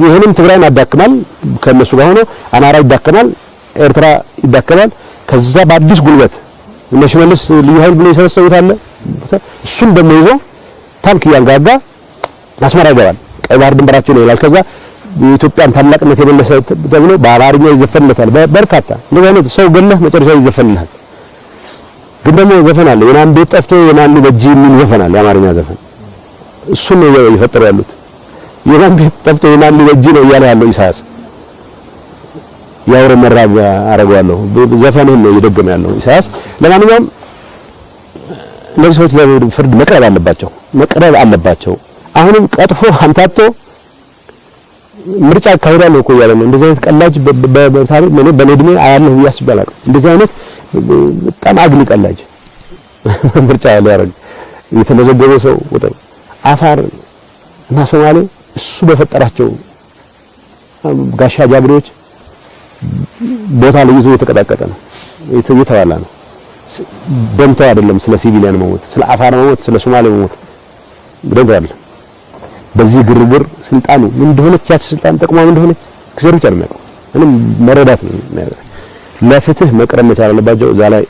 ይሄንም ትግራይን ያዳክማል ከነሱ ጋር ሆኖ አማራ ይዳከማል ኤርትራ ይዳከማል ከዛ በአዲስ ጉልበት እነ ሽመልስ ልዩ ኃይል ብሎ የሰበሰቡት አለ እሱን ደግሞ ይዞ ታንክ ያንጋጋ አስመራ ይገባል ቀይ ባህር ድንበራቸው ነው ይላል ከዛ የኢትዮጵያን ታላቅነት የመለሰ ተብሎ በአማርኛ ይዘፈንለታል በርካታ እንደዚህ ሰው ገለህ መጨረሻ ይዘፈንልሃል ግን ደግሞ ዘፈን አለ የማን ቤት ጠፍቶ የማን በጂ ምን ዘፈን አለ የአማርኛ ዘፈን እሱን ነው ይፈጠሩ ያሉት የማን ቤት ጠፍቶ የማን በጂ ነው እያለ ያለው ኢሳያስ ያውረ መራብ አረጋለሁ ዘፈንን ነው እየደገመ ያለው ኢሳያስ ለማንኛውም እነዚህ ሰዎች ለፍርድ መቅረብ አለባቸው አሁንም ቀጥፎ አንታቶ ምርጫ ካይራል ነው ያለ ነው እንደዚህ አይነት ቀላጅ በታሪክ በኔድሜ አያለሁ ያስባላል እንደዚህ አይነት በጣም አግሊ ቀላጅ ምርጫ ያለው የተመዘገበ ሰው ወጣ አፋር እና ሶማሌ እሱ በፈጠራቸው ጋሻ ጃግሬዎች ቦታ ለይዞ የተቀጣቀጠ ነው የተባላ ነው ደምታ አይደለም ስለ ሲቪሊያን መሞት ስለ አፋር መሞት ስለ ሶማሌ መሞት ግዴታ አይደለም በዚህ ግርግር ስልጣኑ ምን እንደሆነች ያቺ ስልጣን ጠቅሟ ምን እንደሆነች ግዘሩ ይቻላል ምንም መረዳት ነው ለፍትህ መቅረብ መቻል አለባቸው እዛ ላይ